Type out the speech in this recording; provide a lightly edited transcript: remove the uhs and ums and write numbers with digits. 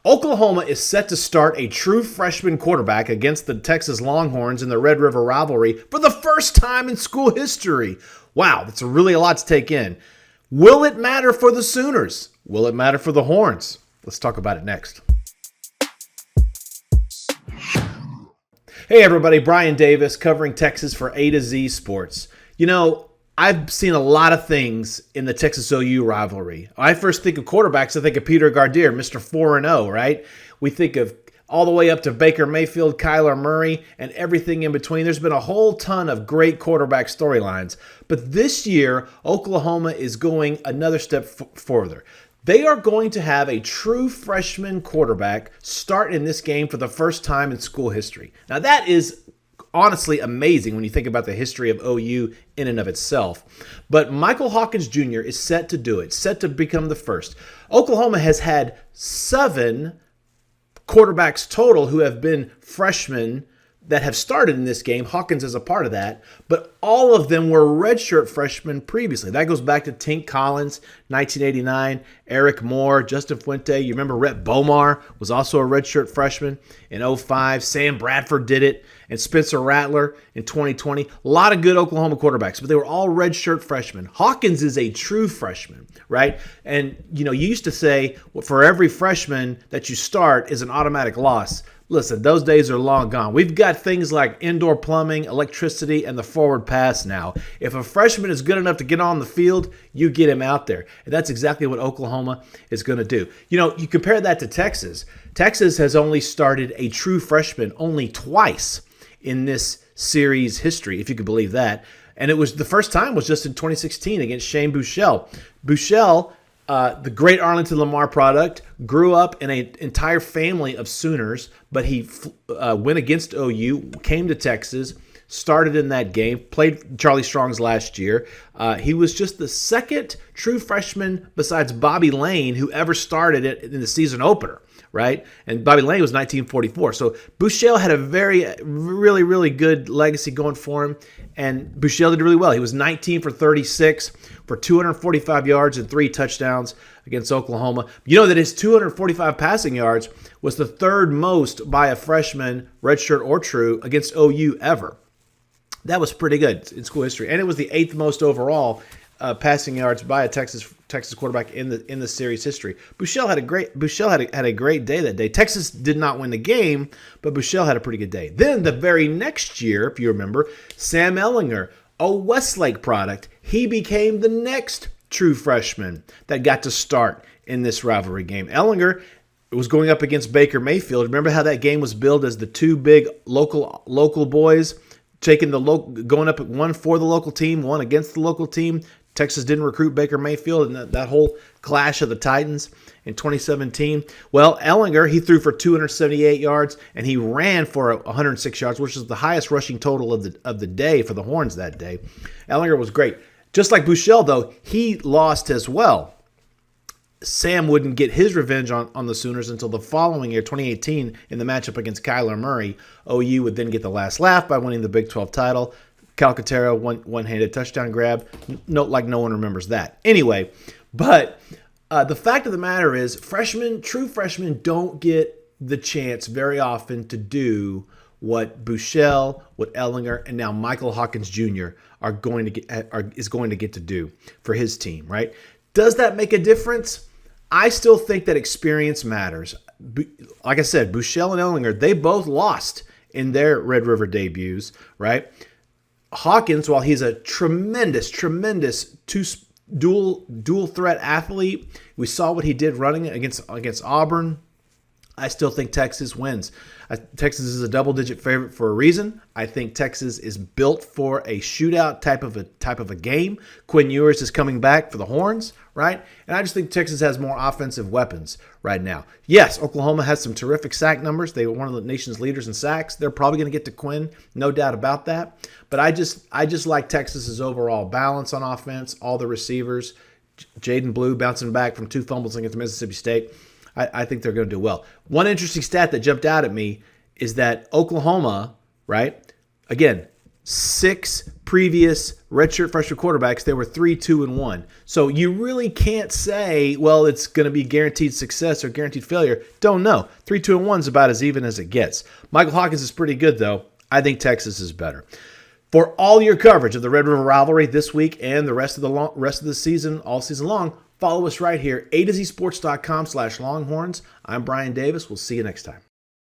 Oklahoma is set to start a true freshman quarterback against the Texas Longhorns in the Red River rivalry for the first time in school history. Wow, that's really a lot to take in. Will it matter for the Sooners? Will it matter for the Horns? Let's talk about it next. Hey everybody, Brian Davis covering Texas for A to Z Sports. You know, I've seen a lot of things in the Texas OU rivalry. I first think of quarterbacks, I think of Peter Gardier, Mr. 4-0, right? We think of all the way up to Baker Mayfield, Kyler Murray, and everything in between. There's been a whole ton of great quarterback storylines. But this year, Oklahoma is going another step further. They are going to have a true freshman quarterback start in this game for the first time in school history. Now, that is honestly amazing when you think about the history of OU in and of itself. But Michael Hawkins Jr. is set to do it, set to become the first. Oklahoma has had 7 quarterbacks total who have been freshmen that have started in this game. Hawkins is a part of that, but all of them were redshirt freshmen previously. That goes back to Tink Collins, 1989, Eric Moore, Justin Fuente. You remember Rhett Bomar was also a redshirt freshman in 2005. Sam Bradford did it, and Spencer Rattler in 2020. A lot of good Oklahoma quarterbacks, but they were all redshirt freshmen. Hawkins is a true freshman, right? And, you know, you used to say, well, for every freshman that you start is an automatic loss. Listen, those days are long gone. We've got things like indoor plumbing, electricity, and the forward pass now. If a freshman is good enough to get on the field, you get him out there. And that's exactly what Oklahoma is going to do. You know, you compare that to Texas. Texas has only started a true freshman only twice in this series history, if you could believe that. And it was the first time was just in 2016 against Shane Buechele. Buechele, the great Arlington Lamar product, grew up in an entire family of Sooners, but he went against OU, came to Texas, started in that game, played Charlie Strong's last year. He was just the second true freshman besides Bobby Lane who ever started it in the season opener, right? And Bobby Lane was 1944. So Buechele had a really good legacy going for him, and Buechele did really well. He was 19 for 36 for 245 yards and 3 touchdowns against Oklahoma. You know that his 245 passing yards was the third most by a freshman, redshirt or true, against OU ever. That was pretty good in school history, and it was the 8th most overall passing yards by a Texas quarterback in the series history. Buechele had a great day that day. Texas did not win the game, but Buechele had a pretty good day. Then the very next year, if you remember, Sam Ehlinger, a Westlake product, he became the next true freshman that got to start in this rivalry game. Ehlinger was going up against Baker Mayfield. Remember how that game was billed as the two big local boys going up one for the local team, one against the local team. Texas didn't recruit Baker Mayfield, and that whole clash of the Titans in 2017. Well, Ehlinger, he threw for 278 yards, and he ran for 106 yards, which is the highest rushing total of the day for the Horns that day. Ehlinger was great. Just like Buechele, though, he lost as well. Sam wouldn't get his revenge on the Sooners until the following year, 2018, in the matchup against Kyler Murray. OU would then get the last laugh by winning the Big 12 title. Calcaterra, one-handed touchdown grab. No one remembers that. Anyway, but the fact of the matter is true freshmen don't get the chance very often to do what Buechele, what Ehlinger, and now Michael Hawkins Jr. is going to get to do for his team, right? Does that make a difference? I still think that experience matters. Like I said, Buechele and Ehlinger, they both lost in their Red River debuts, right? Hawkins, while he's a tremendous dual threat athlete, we saw what he did running against Auburn. I still think Texas wins. Texas is a double-digit favorite for a reason. I think Texas is built for a shootout type of a game. Quinn Ewers is coming back for the Horns, right? And I just think Texas has more offensive weapons right now. Yes, Oklahoma has some terrific sack numbers. They were one of the nation's leaders in sacks. They're probably going to get to Quinn, no doubt about that. But I just like Texas's overall balance on offense, all the receivers. Jaden Blue bouncing back from 2 fumbles against Mississippi State. I think they're going to do well. One interesting stat that jumped out at me is that Oklahoma, right, again, 6 previous redshirt freshman quarterbacks, they were 3-2-1. So you really can't say, well, it's going to be guaranteed success or guaranteed failure. Don't know. 3-2-1 is about as even as it gets. Michael Hawkins is pretty good, though. I think Texas is better. For all your coverage of the Red River rivalry this week and the rest of the season, all season long, follow us right here, A to Z Sports.com/Longhorns. I'm Brian Davis. We'll see you next time.